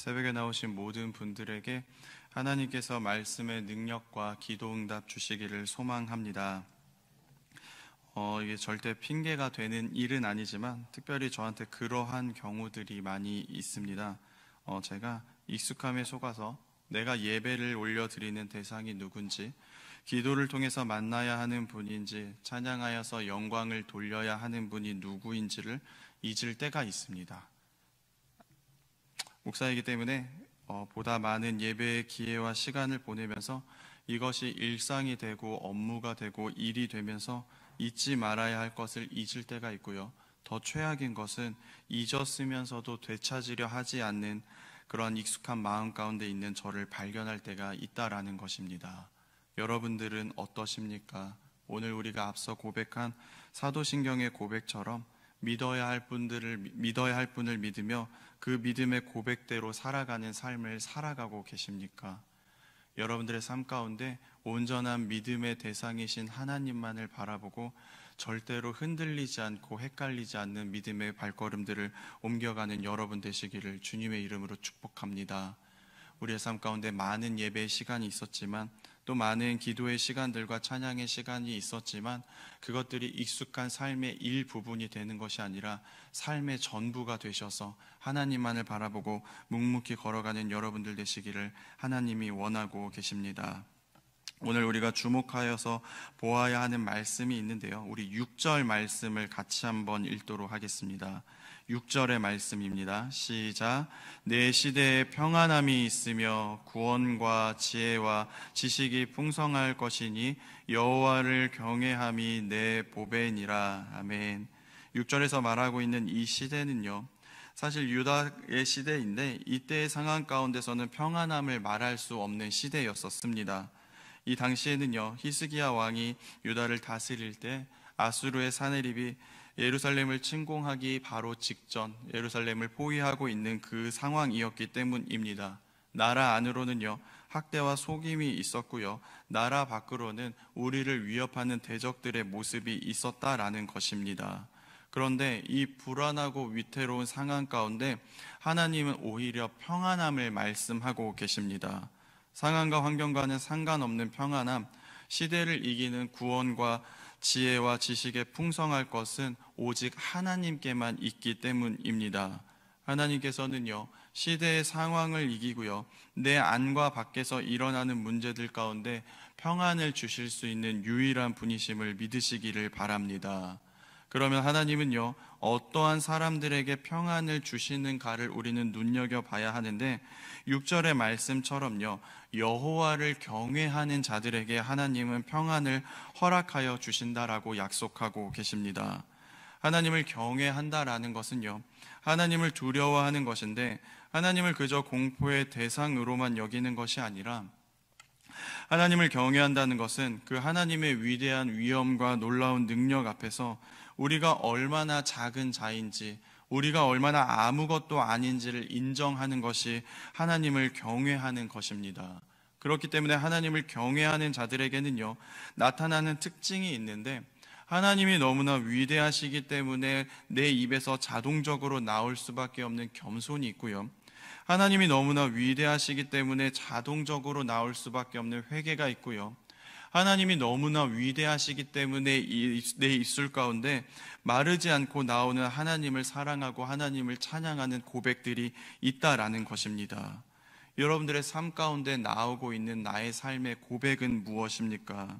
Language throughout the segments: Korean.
새벽에 나오신 모든 분들에게 하나님께서 말씀의 능력과 기도 응답 주시기를 소망합니다. 이게 절대 핑계가 되는 일은 아니지만 특별히 저한테 그러한 경우들이 많이 있습니다. 제가 익숙함에 속아서 내가 예배를 올려드리는 대상이 누군지, 기도를 통해서 만나야 하는 분인지, 찬양하여서 영광을 돌려야 하는 분이 누구인지를 잊을 때가 있습니다. 목사이기 때문에 보다 많은 예배의 기회와 시간을 보내면서 이것이 일상이 되고 업무가 되고 일이 되면서 잊지 말아야 할 것을 잊을 때가 있고요. 더 최악인 것은 잊었으면서도 되찾으려 하지 않는 그런 익숙한 마음 가운데 있는 저를 발견할 때가 있다라는 것입니다. 여러분들은 어떠십니까? 오늘 우리가 앞서 고백한 사도신경의 고백처럼 믿어야 할 분을 믿으며 그 믿음의 고백대로 살아가는 삶을 살아가고 계십니까? 여러분들의 삶 가운데 온전한 믿음의 대상이신 하나님만을 바라보고 절대로 흔들리지 않고 헷갈리지 않는 믿음의 발걸음들을 옮겨가는 여러분 되시기를 주님의 이름으로 축복합니다. 우리의 삶 가운데 많은 예배의 시간이 있었지만 또 많은 기도의 시간들과 찬양의 시간이 있었지만 그것들이 익숙한 삶의 일부분이 되는 것이 아니라 삶의 전부가 되셔서 하나님만을 바라보고 묵묵히 걸어가는 여러분들 되시기를 하나님이 원하고 계십니다. 오늘 우리가 주목하여서 보아야 하는 말씀이 있는데요. 우리 6절 말씀을 같이 한번 읽도록 하겠습니다. 6절의 말씀입니다. 시작. 내 시대에 평안함이 있으며 구원과 지혜와 지식이 풍성할 것이니 여호와를 경외함이 내 보배니라. 아멘. 6절에서 말하고 있는 이 시대는요, 사실 유다의 시대인데 이때의 상황 가운데서는 평안함을 말할 수 없는 시대였었습니다. 이 당시에는요, 히스기야 왕이 유다를 다스릴 때 아수르의 사내립이 예루살렘을 침공하기 바로 직전 예루살렘을 포위하고 있는 그 상황이었기 때문입니다. 나라 안으로는요, 학대와 속임이 있었고요, 나라 밖으로는 우리를 위협하는 대적들의 모습이 있었다라는 것입니다. 그런데 이 불안하고 위태로운 상황 가운데 하나님은 오히려 평안함을 말씀하고 계십니다. 상황과 환경과는 상관없는 평안함, 시대를 이기는 구원과 지혜와 지식에 풍성할 것은 오직 하나님께만 있기 때문입니다. 하나님께서는요, 시대의 상황을 이기고요, 내 안과 밖에서 일어나는 문제들 가운데 평안을 주실 수 있는 유일한 분이심을 믿으시기를 바랍니다. 그러면 하나님은요, 어떠한 사람들에게 평안을 주시는가를 우리는 눈여겨봐야 하는데 6절의 말씀처럼요, 여호와를 경외하는 자들에게 하나님은 평안을 허락하여 주신다라고 약속하고 계십니다. 하나님을 경외한다라는 것은요, 하나님을 두려워하는 것인데 하나님을 그저 공포의 대상으로만 여기는 것이 아니라 하나님을 경외한다는 것은 그 하나님의 위대한 위엄과 놀라운 능력 앞에서 우리가 얼마나 작은 자인지, 우리가 얼마나 아무것도 아닌지를 인정하는 것이 하나님을 경외하는 것입니다. 그렇기 때문에 하나님을 경외하는 자들에게는요, 나타나는 특징이 있는데 하나님이 너무나 위대하시기 때문에 내 입에서 자동적으로 나올 수밖에 없는 겸손이 있고요, 하나님이 너무나 위대하시기 때문에 자동적으로 나올 수밖에 없는 회개가 있고요, 하나님이 너무나 위대하시기 때문에 내 입술 가운데 마르지 않고 나오는 하나님을 사랑하고 하나님을 찬양하는 고백들이 있다라는 것입니다. 여러분들의 삶 가운데 나오고 있는 나의 삶의 고백은 무엇입니까?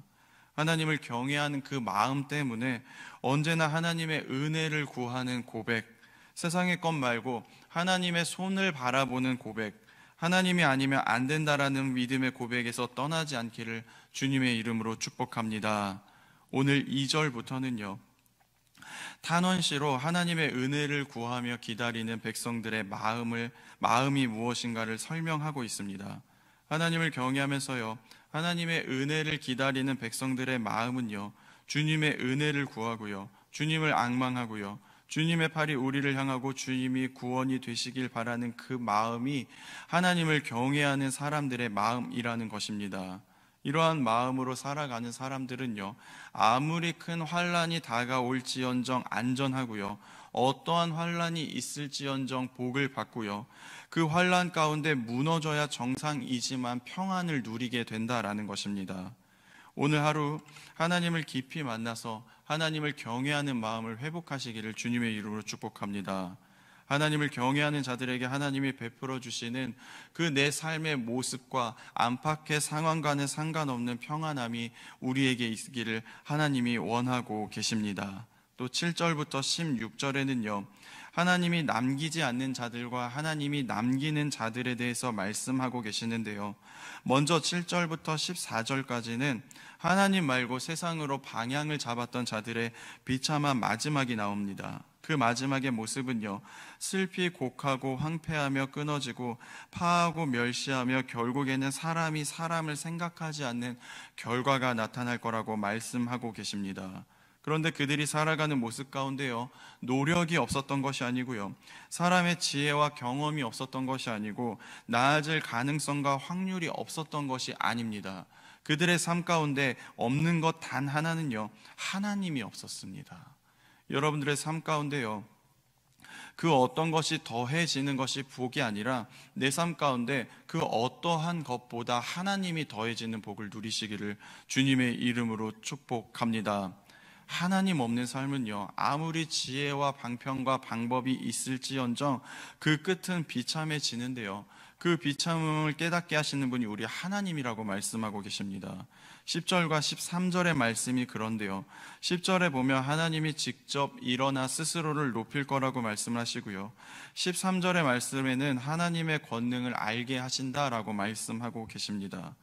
하나님을 경외하는 그 마음 때문에 언제나 하나님의 은혜를 구하는 고백, 세상의 것 말고 하나님의 손을 바라보는 고백, 하나님이 아니면 안 된다라는 믿음의 고백에서 떠나지 않기를 주님의 이름으로 축복합니다. 오늘 2절부터는요, 탄원시로 하나님의 은혜를 구하며 기다리는 백성들의 마음이 무엇인가를 설명하고 있습니다. 하나님을 경외하면서요, 하나님의 은혜를 기다리는 백성들의 마음은요, 주님의 은혜를 구하고요, 주님을 앙망하고요, 주님의 팔이 우리를 향하고 주님이 구원이 되시길 바라는 그 마음이 하나님을 경외하는 사람들의 마음이라는 것입니다. 이러한 마음으로 살아가는 사람들은요, 아무리 큰 환난이 다가올지언정 안전하고요, 어떠한 환란이 있을지언정 복을 받고요. 그 환란 가운데 무너져야 정상이지만 평안을 누리게 된다라는 것입니다. 오늘 하루 하나님을 깊이 만나서 하나님을 경외하는 마음을 회복하시기를 주님의 이름으로 축복합니다. 하나님을 경외하는 자들에게 하나님이 베풀어 주시는 그 내 삶의 모습과 안팎의 상황과는 상관없는 평안함이 우리에게 있기를 하나님이 원하고 계십니다. 또 7절부터 16절에는요, 하나님이 남기지 않는 자들과 하나님이 남기는 자들에 대해서 말씀하고 계시는데요, 먼저 7절부터 14절까지는 하나님 말고 세상으로 방향을 잡았던 자들의 비참한 마지막이 나옵니다. 그 마지막의 모습은요, 슬피 곡하고 황폐하며 끊어지고 파하고 멸시하며 결국에는 사람이 사람을 생각하지 않는 결과가 나타날 거라고 말씀하고 계십니다. 그런데 그들이 살아가는 모습 가운데요, 노력이 없었던 것이 아니고요, 사람의 지혜와 경험이 없었던 것이 아니고 나아질 가능성과 확률이 없었던 것이 아닙니다. 그들의 삶 가운데 없는 것 단 하나는요, 하나님이 없었습니다. 여러분들의 삶 가운데요, 그 어떤 것이 더해지는 것이 복이 아니라 내 삶 가운데 그 어떠한 것보다 하나님이 더해지는 복을 누리시기를 주님의 이름으로 축복합니다. 하나님 없는 삶은요, 아무리 지혜와 방편과 방법이 있을지언정 그 끝은 비참해지는데요, 그 비참함을 깨닫게 하시는 분이 우리 하나님이라고 말씀하고 계십니다. 10절과 13절의 말씀이 그런데요, 10절에 보면 하나님이 직접 일어나 스스로를 높일 거라고 말씀하시고요, 13절의 말씀에는 하나님의 권능을 알게 하신다라고 말씀하고 계십니다.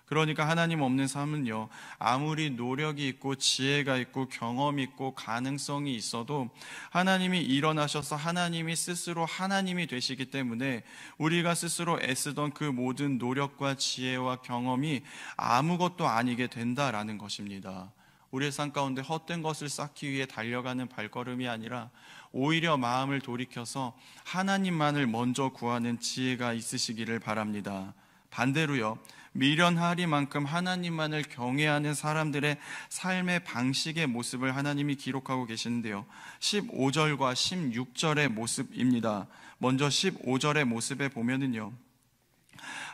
그러니까 하나님 없는 삶은요, 아무리 노력이 있고 지혜가 있고 경험이 있고 가능성이 있어도 하나님이 일어나셔서 하나님이 스스로 하나님이 되시기 때문에 우리가 스스로 애쓰던 그 모든 노력과 지혜와 경험이 아무것도 아니게 된다라는 것입니다. 우리의 삶 가운데 헛된 것을 쌓기 위해 달려가는 발걸음이 아니라 오히려 마음을 돌이켜서 하나님만을 먼저 구하는 지혜가 있으시기를 바랍니다. 반대로요, 미련하리만큼 하나님만을 경외하는 사람들의 삶의 방식의 모습을 하나님이 기록하고 계시는데요, 15절과 16절의 모습입니다. 먼저 15절의 모습에 보면은요,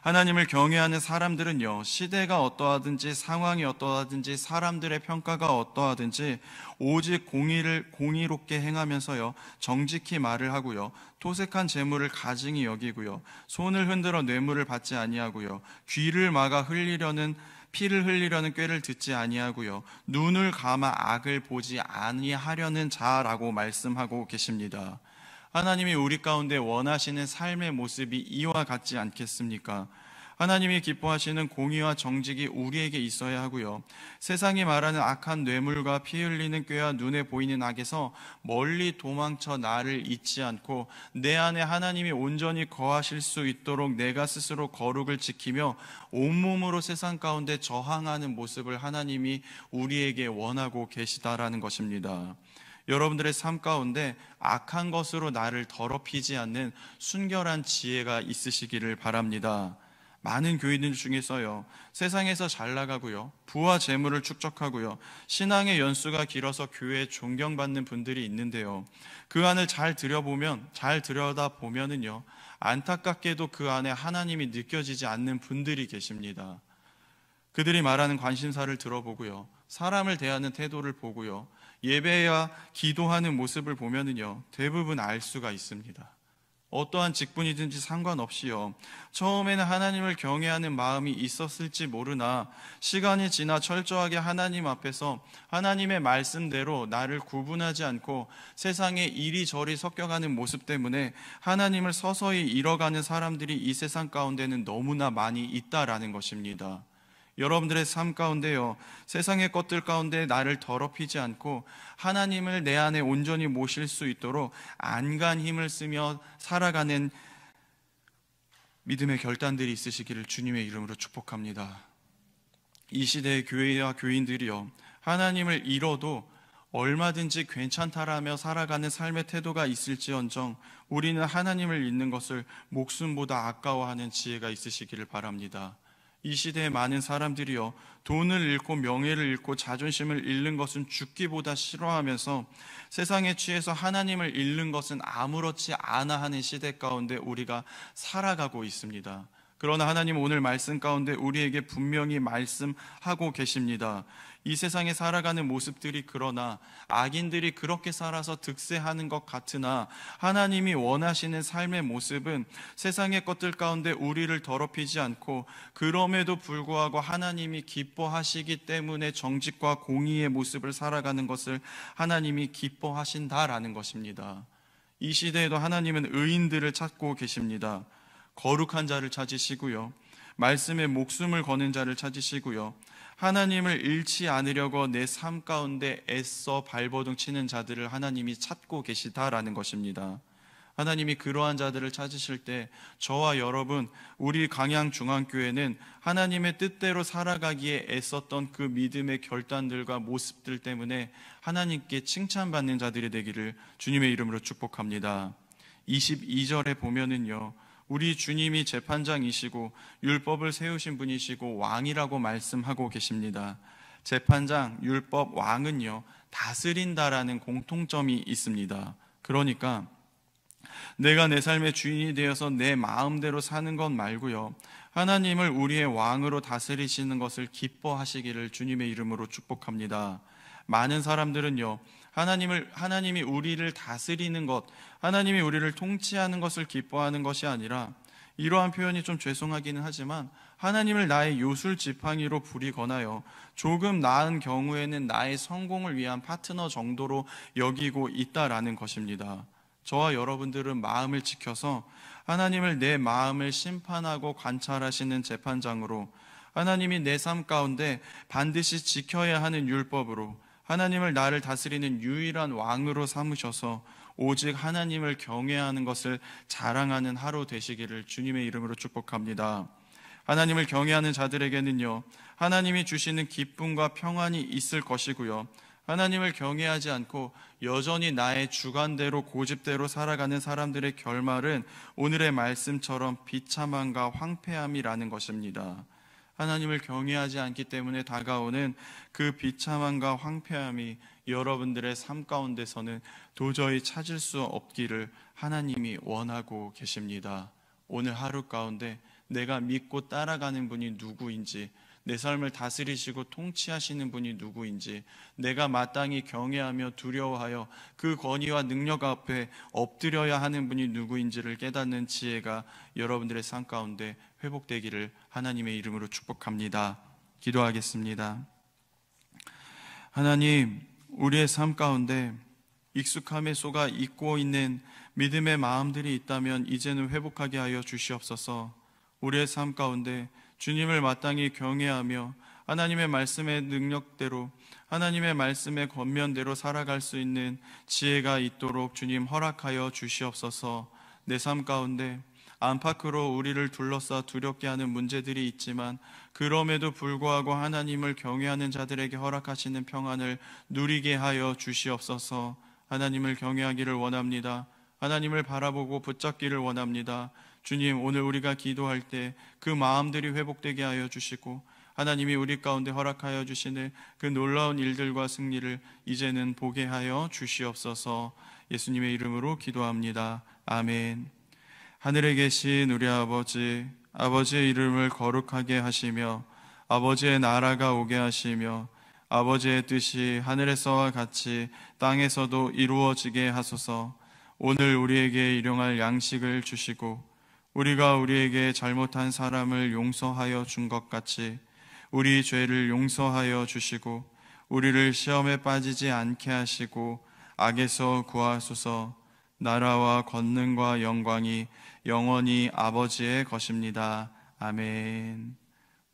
하나님을 경외하는 사람들은요, 시대가 어떠하든지 상황이 어떠하든지 사람들의 평가가 어떠하든지 오직 공의를 공의롭게 행하면서요, 정직히 말을 하고요, 토색한 재물을 가증히 여기고요, 손을 흔들어 뇌물을 받지 아니하고요, 귀를 막아 피를 흘리려는 꾀를 듣지 아니하고요, 눈을 감아 악을 보지 아니하려는 자라고 말씀하고 계십니다. 하나님이 우리 가운데 원하시는 삶의 모습이 이와 같지 않겠습니까? 하나님이 기뻐하시는 공의와 정직이 우리에게 있어야 하고요, 세상이 말하는 악한 뇌물과 피 흘리는 꾀와 눈에 보이는 악에서 멀리 도망쳐 나를 잊지 않고 내 안에 하나님이 온전히 거하실 수 있도록 내가 스스로 거룩을 지키며 온몸으로 세상 가운데 저항하는 모습을 하나님이 우리에게 원하고 계시다라는 것입니다. 여러분들의 삶 가운데 악한 것으로 나를 더럽히지 않는 순결한 지혜가 있으시기를 바랍니다. 많은 교인들 중에서요, 세상에서 잘 나가고요, 부와 재물을 축적하고요, 신앙의 연수가 길어서 교회에 존경받는 분들이 있는데요, 그 안을 잘 들여다보면은요, 안타깝게도 그 안에 하나님이 느껴지지 않는 분들이 계십니다. 그들이 말하는 관심사를 들어보고요, 사람을 대하는 태도를 보고요, 예배와 기도하는 모습을 보면은요, 대부분 알 수가 있습니다. 어떠한 직분이든지 상관없이요, 처음에는 하나님을 경외하는 마음이 있었을지 모르나 시간이 지나 철저하게 하나님 앞에서 하나님의 말씀대로 나를 구분하지 않고 세상에 이리저리 섞여가는 모습 때문에 하나님을 서서히 잃어가는 사람들이 이 세상 가운데는 너무나 많이 있다라는 것입니다. 여러분들의 삶 가운데요, 세상의 것들 가운데 나를 더럽히지 않고 하나님을 내 안에 온전히 모실 수 있도록 안간 힘을 쓰며 살아가는 믿음의 결단들이 있으시기를 주님의 이름으로 축복합니다. 이 시대의 교회와 교인들이요, 하나님을 잃어도 얼마든지 괜찮다라며 살아가는 삶의 태도가 있을지언정 우리는 하나님을 잊는 것을 목숨보다 아까워하는 지혜가 있으시기를 바랍니다. 이 시대의 많은 사람들이요, 돈을 잃고 명예를 잃고 자존심을 잃는 것은 죽기보다 싫어하면서 세상에 취해서 하나님을 잃는 것은 아무렇지 않아 하는 시대 가운데 우리가 살아가고 있습니다. 그러나 하나님 오늘 말씀 가운데 우리에게 분명히 말씀하고 계십니다. 이 세상에 살아가는 모습들이 그러나 악인들이 그렇게 살아서 득세하는 것 같으나 하나님이 원하시는 삶의 모습은 세상의 것들 가운데 우리를 더럽히지 않고 그럼에도 불구하고 하나님이 기뻐하시기 때문에 정직과 공의의 모습을 살아가는 것을 하나님이 기뻐하신다라는 것입니다. 이 시대에도 하나님은 의인들을 찾고 계십니다. 거룩한 자를 찾으시고요, 말씀에 목숨을 거는 자를 찾으시고요, 하나님을 잃지 않으려고 내 삶 가운데 애써 발버둥 치는 자들을 하나님이 찾고 계시다라는 것입니다. 하나님이 그러한 자들을 찾으실 때 저와 여러분, 우리 강양중앙교회는 하나님의 뜻대로 살아가기에 애썼던 그 믿음의 결단들과 모습들 때문에 하나님께 칭찬받는 자들이 되기를 주님의 이름으로 축복합니다. 22절에 보면은요, 우리 주님이 재판장이시고 율법을 세우신 분이시고 왕이라고 말씀하고 계십니다. 재판장, 율법, 왕은요, 다스린다라는 공통점이 있습니다. 그러니까 내가 내 삶의 주인이 되어서 내 마음대로 사는 것 말고요, 하나님을 우리의 왕으로 다스리시는 것을 기뻐하시기를 주님의 이름으로 축복합니다. 많은 사람들은요, 하나님이 우리를 다스리는 것, 하나님이 우리를 통치하는 것을 기뻐하는 것이 아니라, 이러한 표현이 좀 죄송하기는 하지만 하나님을 나의 요술 지팡이로 부리거나요, 조금 나은 경우에는 나의 성공을 위한 파트너 정도로 여기고 있다라는 것입니다. 저와 여러분들은 마음을 지켜서 하나님을 내 마음을 심판하고 관찰하시는 재판장으로, 하나님이 내 삶 가운데 반드시 지켜야 하는 율법으로, 하나님을 나를 다스리는 유일한 왕으로 삼으셔서 오직 하나님을 경외하는 것을 자랑하는 하루 되시기를 주님의 이름으로 축복합니다. 하나님을 경외하는 자들에게는요, 하나님이 주시는 기쁨과 평안이 있을 것이고요, 하나님을 경외하지 않고 여전히 나의 주관대로 고집대로 살아가는 사람들의 결말은 오늘의 말씀처럼 비참함과 황폐함이라는 것입니다. 하나님을 경외하지 않기 때문에 다가오는 그 비참함과 황폐함이 여러분들의 삶 가운데서는 도저히 찾을 수 없기를 하나님이 원하고 계십니다. 오늘 하루 가운데 내가 믿고 따라가는 분이 누구인지, 내 삶을 다스리시고 통치하시는 분이 누구인지, 내가 마땅히 경외하며 두려워하여 그 권위와 능력 앞에 엎드려야 하는 분이 누구인지를 깨닫는 지혜가 여러분들의 삶 가운데 회복되기를 하나님의 이름으로 축복합니다. 기도하겠습니다. 하나님, 우리의 삶 가운데 익숙함에 속아 잊고 있는 믿음의 마음들이 있다면 이제는 회복하게 하여 주시옵소서. 우리의 삶 가운데 주님을 마땅히 경외하며 하나님의 말씀의 능력대로, 하나님의 말씀의 권면대로 살아갈 수 있는 지혜가 있도록 주님 허락하여 주시옵소서. 내 삶 가운데 안팎으로 우리를 둘러싸 두렵게 하는 문제들이 있지만 그럼에도 불구하고 하나님을 경외하는 자들에게 허락하시는 평안을 누리게 하여 주시옵소서. 하나님을 경외하기를 원합니다. 하나님을 바라보고 붙잡기를 원합니다. 주님, 오늘 우리가 기도할 때 그 마음들이 회복되게 하여 주시고 하나님이 우리 가운데 허락하여 주시는 그 놀라운 일들과 승리를 이제는 보게 하여 주시옵소서. 예수님의 이름으로 기도합니다. 아멘. 하늘에 계신 우리 아버지, 아버지의 이름을 거룩하게 하시며 아버지의 나라가 오게 하시며 아버지의 뜻이 하늘에서와 같이 땅에서도 이루어지게 하소서. 오늘 우리에게 일용할 양식을 주시고 우리가 우리에게 잘못한 사람을 용서하여 준 것 같이 우리 죄를 용서하여 주시고 우리를 시험에 빠지지 않게 하시고 악에서 구하소서. 나라와 권능과 영광이 영원히 아버지의 것입니다. 아멘.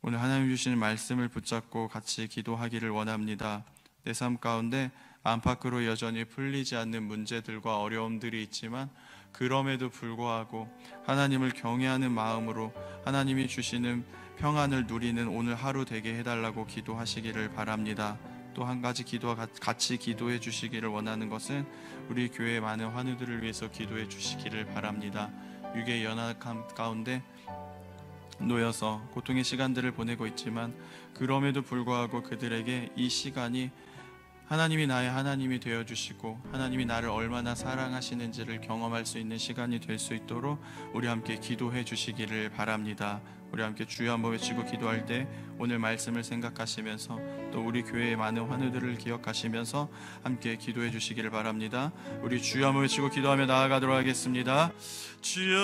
오늘 하나님 주시는 말씀을 붙잡고 같이 기도하기를 원합니다. 내 삶 가운데 안팎으로 여전히 풀리지 않는 문제들과 어려움들이 있지만 그럼에도 불구하고 하나님을 경외하는 마음으로 하나님이 주시는 평안을 누리는 오늘 하루 되게 해달라고 기도하시기를 바랍니다. 또 한 가지 기도와 같이 기도해 주시기를 원하는 것은 우리 교회의 많은 환우들을 위해서 기도해 주시기를 바랍니다. 육의 연약함 가운데 놓여서 고통의 시간들을 보내고 있지만, 그럼에도 불구하고 그들에게 이 시간이 하나님이 나의 하나님이 되어주시고 하나님이 나를 얼마나 사랑하시는지를 경험할 수 있는 시간이 될 수 있도록 우리 함께 기도해 주시기를 바랍니다. 우리 함께 주여 한번 외치고 기도할 때 오늘 말씀을 생각하시면서 또 우리 교회의 많은 환우들을 기억하시면서 함께 기도해 주시기를 바랍니다. 우리 주여 한번 외치고 기도하며 나아가도록 하겠습니다. 주여